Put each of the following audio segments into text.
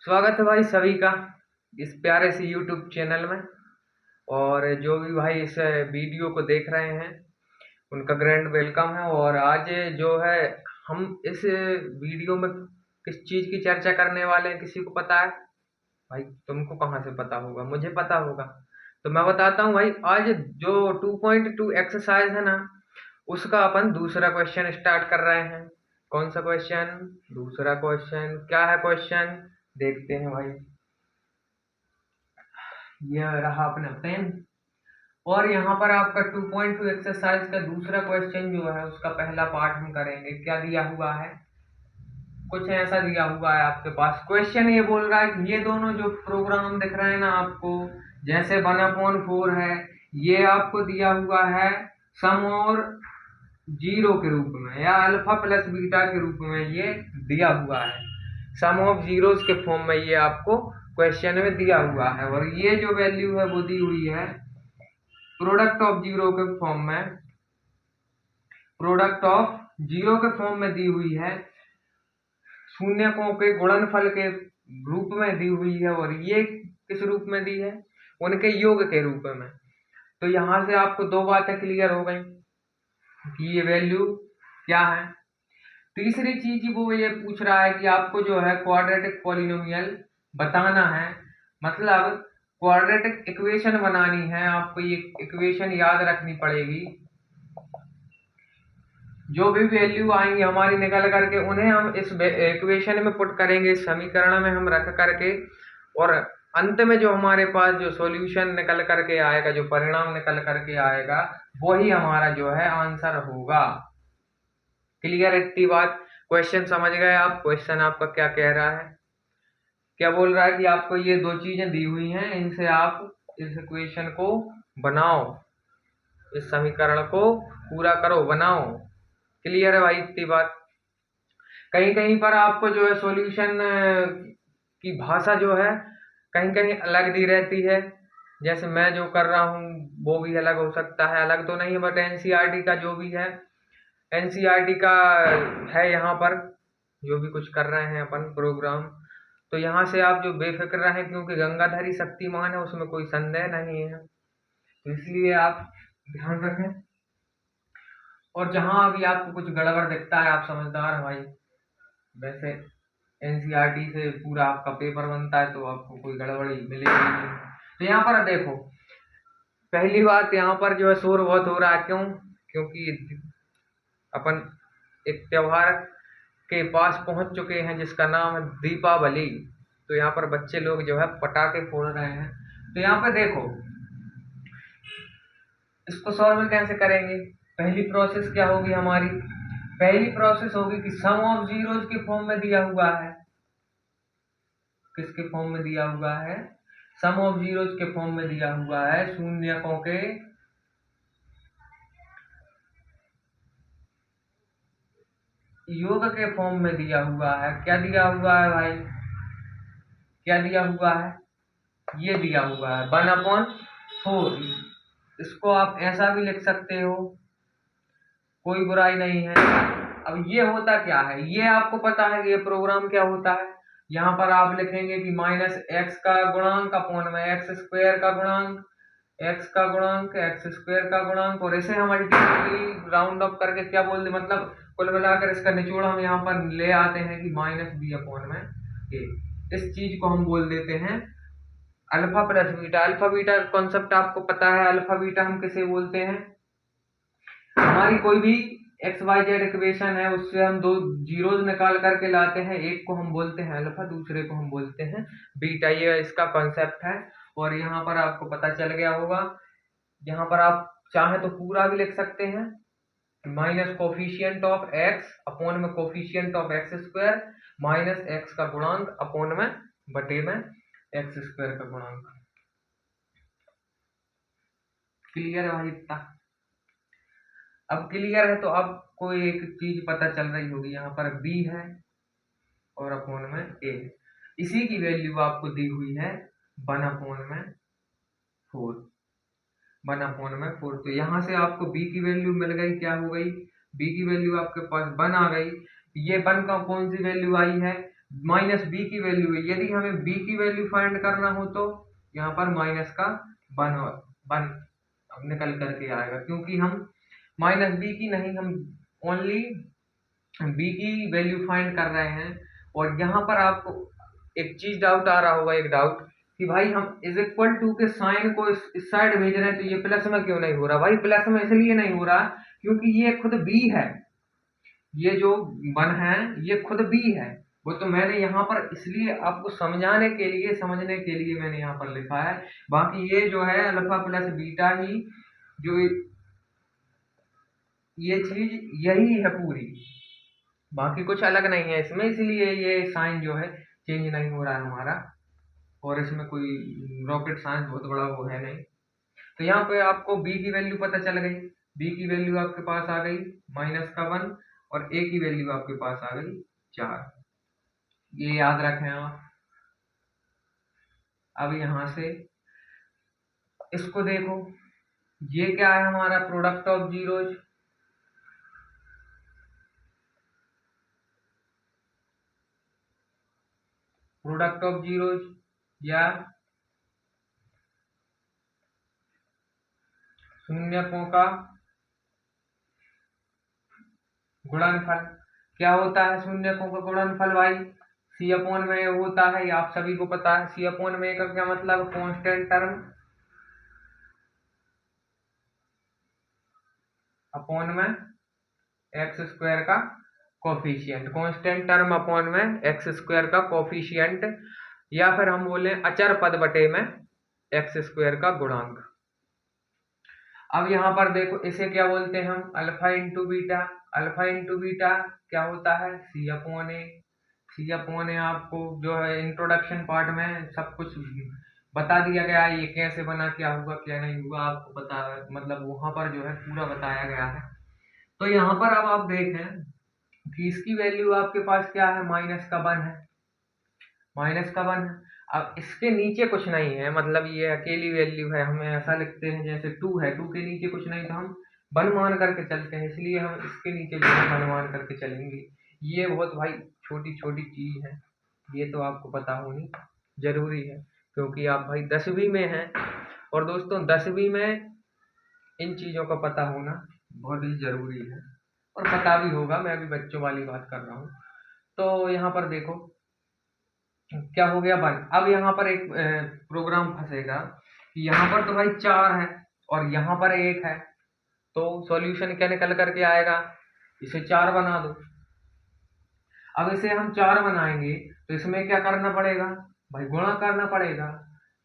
स्वागत है भाई सभी का इस प्यारे से YouTube चैनल में। और जो भी भाई इस वीडियो को देख रहे हैं उनका ग्रैंड वेलकम है। और आज जो है हम इस वीडियो में किस चीज़ की चर्चा करने वाले हैं, किसी को पता है? भाई तुमको कहाँ से पता होगा, मुझे पता होगा। तो मैं बताता हूँ भाई, आज जो 2.2 एक्सरसाइज है ना, उसका अपन दूसरा क्वेश्चन स्टार्ट कर रहे हैं। कौन सा क्वेश्चन? दूसरा क्वेश्चन। क्या है क्वेश्चन? देखते हैं भाई। यह रहा अपना पेन। और यहाँ पर आपका 2.2 एक्सरसाइज का दूसरा क्वेश्चन जो है उसका पहला पार्ट हम करेंगे। क्या दिया हुआ है? कुछ ऐसा दिया हुआ है आपके पास। क्वेश्चन ये बोल रहा है कि ये दोनों जो प्रोग्राम दिख रहे हैं ना आपको, जैसे 1/4 है, ये आपको दिया हुआ है सम और जीरो के रूप में या अल्फा प्लस बीटा के रूप में ये दिया हुआ है। सम ऑफ जीरोस के फॉर्म में ये आपको क्वेश्चन में दिया हुआ है। और ये जो वैल्यू है वो दी हुई है प्रोडक्ट ऑफ जीरो के फॉर्म में। प्रोडक्ट ऑफ जीरो के फॉर्म में दी हुई है, शून्यकों के गुणनफल के रूप में दी हुई है। और ये किस रूप में दी है? उनके योग के रूप में। तो यहाँ से आपको दो बातें क्लियर हो गई कि ये वैल्यू क्या है। तीसरी चीज वो ये पूछ रहा है कि आपको जो है क्वाड्रेटिक पॉलिनोमियल बताना है, मतलब क्वाड्रेटिक इक्वेशन बनानी है। आपको ये इक्वेशन याद रखनी पड़ेगी। जो भी वैल्यू आएंगी हमारी निकल करके उन्हें हम इस इक्वेशन में पुट करेंगे, इस समीकरण में हम रख करके, और अंत में जो हमारे पास जो सॉल्यूशन निकल करके आएगा, जो परिणाम निकल करके आएगा, वही हमारा जो है आंसर होगा। क्लियर इतनी बात? क्वेश्चन समझ गए आप? क्वेश्चन आपका क्या कह रहा है? क्या बोल रहा है कि आपको ये दो चीजें दी हुई हैं, इनसे आप इस इक्वेशन को बनाओ, इस समीकरण को पूरा करो, बनाओ। क्लियर है भाई इतनी बात? कहीं कहीं पर आपको जो है सॉल्यूशन की भाषा जो है कहीं कहीं अलग दी रहती है। जैसे मैं जो कर रहा हूँ वो भी अलग हो सकता है, अलग तो नहीं है बट एनसीईआरटी का जो भी है, एनसीईआरटी का है यहाँ पर जो भी कुछ कर रहे हैं अपन प्रोग्राम। तो यहाँ से आप जो बेफिक्र रहें, क्योंकि गंगाधरी शक्तिमान है, उसमें कोई संदेह नहीं है। तो इसलिए आप ध्यान रखें। और जहाँ अभी आपको कुछ गड़बड़ दिखता है, आप समझदार हैं भाई। वैसे एनसीईआरटी से पूरा आपका पेपर बनता है तो आपको कोई गड़बड़ी मिलेगी नहीं। तो यहाँ पर देखो, पहली बात यहाँ पर जो है शोर बहुत हो रहा है। क्यों? क्योंकि अपन एक त्योहार के पास पहुंच चुके हैं जिसका नाम है दीपावली। तो यहाँ पर बच्चे लोग जो है पटाखे फोड़ रहे हैं। तो यहाँ पर देखो, इसको सॉल्व कैसे करेंगे? पहली प्रोसेस क्या होगी हमारी? पहली प्रोसेस होगी कि सम ऑफ जीरोज के फॉर्म में दिया हुआ है। किसके फॉर्म में दिया हुआ है? सम ऑफ जीरोज के फॉर्म में दिया हुआ है, शून्यकों के योग के फॉर्म में दिया हुआ है। क्या दिया हुआ है भाई? क्या दिया हुआ है? ये दिया हुआ है 1/4। इसको आप ऐसा भी लिख सकते हो, कोई बुराई नहीं है। अब ये होता क्या है, ये आपको पता है कि ये प्रोग्राम क्या होता है। यहाँ पर आप लिखेंगे कि माइनस एक्स का गुणांक अपॉन में एक्स स्क्वायर का गुणांक, एक्स का गुणांक एक्स स्क्वायर का गुणांक, और इसे हम अल्टीमेटली राउंड अप करके क्या बोलते, मतलब कुल मिलाकर इसका निचोड़ हम यहाँ पर ले आते हैं कि माइनस बी अपॉन में ए। इस चीज को हम बोल देते हैं alpha plus beta. Alpha beta concept आपको पता है। अल्फा बीटा हम किसे बोलते हैं? हमारी कोई भी एक्स वाई जेड इक्वेशन है, उससे हम दो जीरोज निकाल करके लाते हैं। एक को हम बोलते हैं अल्फा, दूसरे को हम बोलते हैं बीटा। ये इसका कॉन्सेप्ट है। और यहाँ पर आपको पता चल गया होगा। यहाँ पर आप चाहे तो पूरा भी लिख सकते हैं, minus coefficient of x upon में coefficient of x square, minus x का गुणांक अपॉन में बटे में एक्स स्क्वायर का गुणांक। क्लियर है भाई इतना? अब क्लियर है तो अब कोई एक चीज पता चल रही होगी। यहाँ पर बी है और अपॉन में ए, इसी की वैल्यू आपको दी हुई है 1/4। 1/4। तो यहाँ से आपको बी की वैल्यू मिल गई। क्या हो गई? बी की वैल्यू आपके पास 1 आ गई। ये 1 का कौन सी वैल्यू आई है? माइनस बी की वैल्यू है। यदि हमें बी की वैल्यू फाइंड करना हो तो यहाँ पर माइनस का वन निकल करके आएगा, क्योंकि हम माइनस बी की नहीं, हम ओनली बी की वैल्यू फाइंड कर रहे हैं। और यहाँ पर आपको एक चीज डाउट आ रहा होगा, एक डाउट कि भाई हम इज इक्वल टू के साइन को इस साइड भेज रहे हैं तो ये प्लस में क्यों नहीं हो रहा। भाई प्लस में इसलिए नहीं हो रहा क्योंकि ये खुद बी है, ये जो वन है ये खुद बी है। वो तो मैंने यहाँ पर इसलिए आपको समझाने के लिए, समझने के लिए मैंने यहाँ पर लिखा है। बाकी ये जो है अल्फा प्लस बीटा ही जो ये चीज यही है पूरी, बाकी कुछ अलग नहीं है इसमें, इसलिए ये साइन जो है चेंज नहीं हो रहा है हमारा। और इसमें कोई रॉकेट साइंस बहुत बड़ा वो है नहीं। तो यहाँ पे आपको बी की वैल्यू पता चल गई, बी की वैल्यू आपके पास आ गई माइनस का वन, और ए की वैल्यू आपके पास आ गई 4। ये याद रखें आप। अब यहाँ से इसको देखो, ये क्या है हमारा product of zeros, product of zeros या शून्यकों का गुणनफल। क्या होता है शून्यकों का गुणनफल भाई? सी अपॉन में होता है, ये आप सभी को पता है। सी अपॉन में का क्या मतलब? कांस्टेंट टर्म अपॉन में एक्स स्क्वायर का कोफिशिएंट, कांस्टेंट टर्म अपॉन में एक्स स्क्वायर का कोफिशिएंट, या फिर हम बोले अचर पद बटे में एक्स स्क्वायर का गुणांक। अब यहाँ पर देखो, इसे क्या बोलते हैं हम? Alpha into beta. Alpha into beta क्या होता है? सी अपॉन ए। सी अपॉन ए आपको जो है इंट्रोडक्शन पार्ट में सब कुछ बता दिया गया है, ये कैसे बना, क्या हुआ क्या नहीं हुआ आपको बता, मतलब वहां पर जो है पूरा बताया गया है। तो यहाँ पर अब आप देखें कि इसकी वैल्यू आपके पास क्या है? माइनस का वन है, माइनस का वन है। अब इसके नीचे कुछ नहीं है, मतलब ये अकेली वैल्यू है। हम ऐसा लिखते हैं जैसे टू है, टू के नीचे कुछ नहीं, तो हम वन मान करके चलते हैं, इसलिए हम इसके नीचे जो है वन मान करके चलेंगे। ये बहुत भाई छोटी छोटी चीज है, ये तो आपको पता होनी जरूरी है, क्योंकि आप भाई 10वीं में हैं। और दोस्तों 10वीं में इन चीजों का पता होना बहुत ही जरूरी है, और पता भी होगा। मैं अभी बच्चों वाली बात कर रहा हूँ। तो यहाँ पर देखो क्या हो गया वन। अब यहाँ पर एक प्रोग्राम फंसेगा कि यहाँ पर तो भाई 4 है और यहाँ पर 1 है, तो सॉल्यूशन क्या निकल करके आएगा? इसे 4 बना दो। अब इसे हम 4 बनाएंगे तो इसमें क्या करना पड़ेगा भाई? गुणा करना पड़ेगा।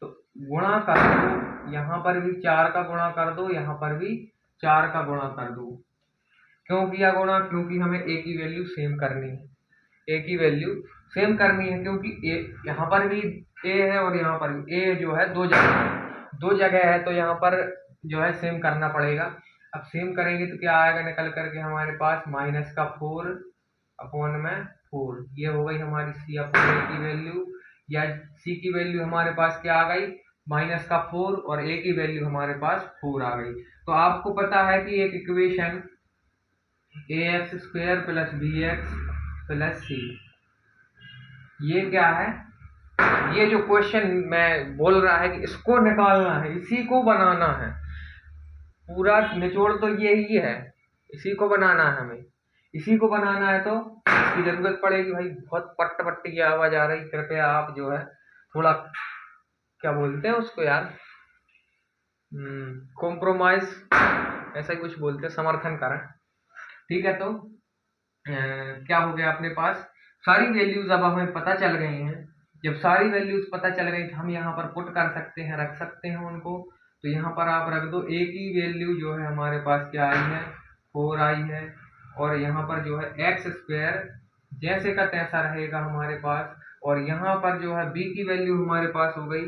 तो गुणा कर दो, यहाँ पर भी 4 का गुणा कर दो, यहाँ पर भी 4 का गुणा कर दो। क्यों किया गुणा? क्योंकि हमें ए की वैल्यू सेम करनी है, ए की वैल्यू सेम करनी है, क्योंकि ए यहाँ पर भी ए है और यहाँ पर भी ए जो है दो जगह है, तो यहाँ पर जो है सेम करना पड़ेगा। अब सेम करेंगे तो क्या आएगा निकल करके हमारे पास? माइनस का 4 अपॉन में 4। ये हो गई हमारी सी अपॉन ए की वैल्यू, या सी की वैल्यू हमारे पास क्या आ गई? माइनस का 4, और ए की वैल्यू हमारे पास 4 आ गई। तो आपको पता है कि एक equation a x square plus b x plus c, ये क्या है? ये जो क्वेश्चन मैं बोल रहा है कि इसको निकालना है, इसी को बनाना है, पूरा निचोड़ तो यही है, इसी को बनाना है हमें। इसी को बनाना है तो इसकी जरूरत पड़ेगी भाई। बहुत पट्ट पट्टी की आवाज आ रही, कृपया आप जो है थोड़ा क्या बोलते हैं उसको यार, कॉम्प्रोमाइज ऐसा ही कुछ बोलते हैं, समर्थन करें। ठीक है, तो क्या हो गया अपने पास? सारी वैल्यूज अब हमें पता चल गई हैं। जब सारी वैल्यूज पता चल गई तो हम यहाँ पर पुट कर सकते हैं, रख सकते हैं उनको। तो यहाँ पर आप रख दो, ए की वैल्यू जो है हमारे पास क्या आई है? 4 आई है। और यहाँ पर जो है एक्स स्क्वायर जैसे का तैसा रहेगा हमारे पास। और यहाँ पर जो है बी की वैल्यू हमारे पास हो गई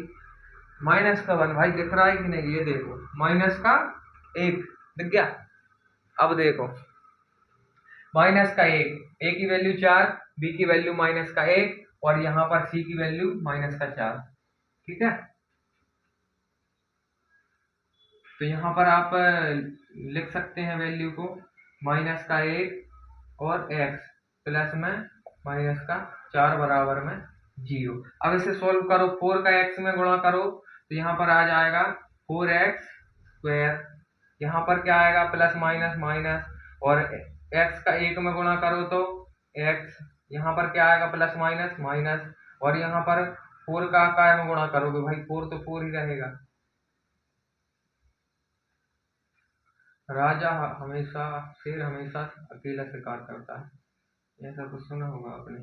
माइनस का 1। भाई दिख रहा है कि नहीं? ये देखो माइनस का 1 दिख गया। अब देखो माइनस का 1, ए की वैल्यू 4, बी की वैल्यू माइनस का 1, और यहाँ पर सी की वैल्यू माइनस का 4। ठीक है, तो यहाँ पर आप लिख सकते हैं वैल्यू को माइनस का 1 और एक्स प्लस में माइनस का 4 बराबर में 0। अब इसे सोल्व करो, 4 का x में गुणा करो तो यहाँ पर आ जाएगा 4x स्क्वायर। यहाँ पर क्या आएगा, प्लस माइनस माइनस, और x का 1 में गुणा करो तो x, यहाँ पर क्या आएगा, प्लस माइनस माइनस, और यहाँ पर 4 का काय में गुणा करोगे भाई 4 तो 4 ही रहेगा। राजा हमेशा, शेर हमेशा अकेला शिकार करता है, ऐसा कुछ सुना होगा आपने।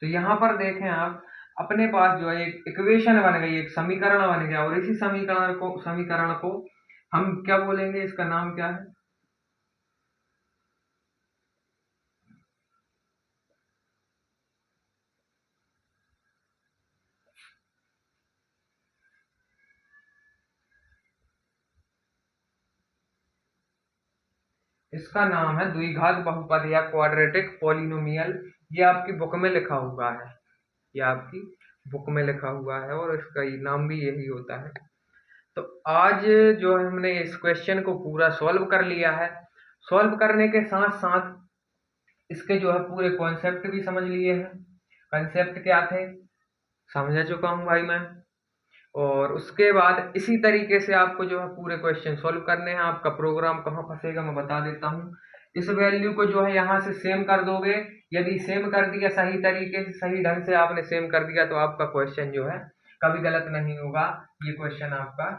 तो यहाँ पर देखें आप, अपने पास जो है एक इक्वेशन बन गई, एक समीकरण बन गया, और इसी समीकरण को हम क्या बोलेंगे, इसका नाम क्या है, इसका नाम है द्विघात बहुपद या क्वाड्रेटिक पॉलिनोमियल। ये आपकी बुक में लिखा हुआ है, ये आपकी बुक में लिखा हुआ है, और इसका नाम भी यही होता है। तो आज जो है हमने इस क्वेश्चन को पूरा सॉल्व कर लिया है। सॉल्व करने के साथ साथ इसके जो है पूरे कॉन्सेप्ट भी समझ लिए हैं। कॉन्सेप्ट क्या थे समझा चुका हूँ भाई मैं, और उसके बाद इसी तरीके से आपको जो है पूरे क्वेश्चन सॉल्व करने हैं। आपका प्रोग्राम कहाँ फंसेगा मैं बता देता हूँ। इस वैल्यू को जो है यहाँ से सेम कर दोगे, यदि सेम कर दिया सही तरीके से, सही ढंग से आपने सेम कर दिया, तो आपका क्वेश्चन जो है कभी गलत नहीं होगा। ये क्वेश्चन आपका,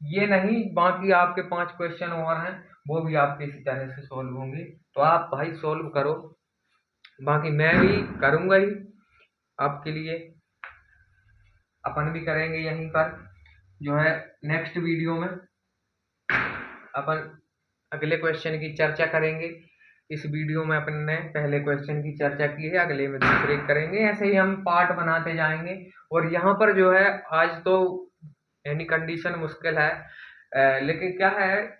ये नहीं, बाकी आपके 5 क्वेश्चन और हैं, वो भी आपके इसी तरह से सॉल्व होंगे। तो आप भाई सॉल्व करो, बाकी मैं भी करूँगा ही आपके लिए, अपन भी करेंगे यहीं पर जो है। नेक्स्ट वीडियो में अपन अगले क्वेश्चन की चर्चा करेंगे। इस वीडियो में अपन ने पहले क्वेश्चन की चर्चा की है, अगले में दूसरे करेंगे, ऐसे ही हम पार्ट बनाते जाएंगे। और यहाँ पर जो है आज तो यानी कंडीशन मुश्किल है, लेकिन क्या है,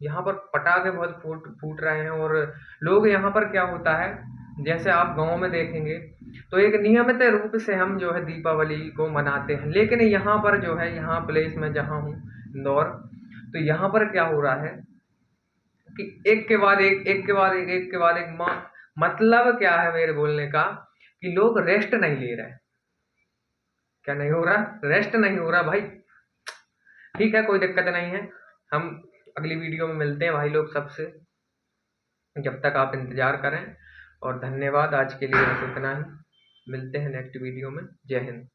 यहाँ पर पटाखे बहुत फूट रहे हैं, और लोग यहाँ पर क्या होता है, जैसे आप गांव में देखेंगे तो एक नियमित रूप से हम जो है दीपावली को मनाते हैं, लेकिन यहाँ पर जो है, यहाँ प्लेस में जहाँ हूँ इंदौर, तो यहाँ पर क्या हो रहा है कि एक के बाद एक, एक के बाद एक, एक के बाद एक, मतलब क्या है मेरे बोलने का, कि लोग रेस्ट नहीं ले रहे। क्या नहीं हो रहा, रेस्ट नहीं हो रहा भाई। ठीक है, कोई दिक्कत नहीं है, हम अगली वीडियो में मिलते हैं भाई लोग सबसे, जब तक आप इंतजार करें। और धन्यवाद, आज के लिए बस इतना ही, मिलते हैं नेक्स्ट वीडियो में। जय हिंद।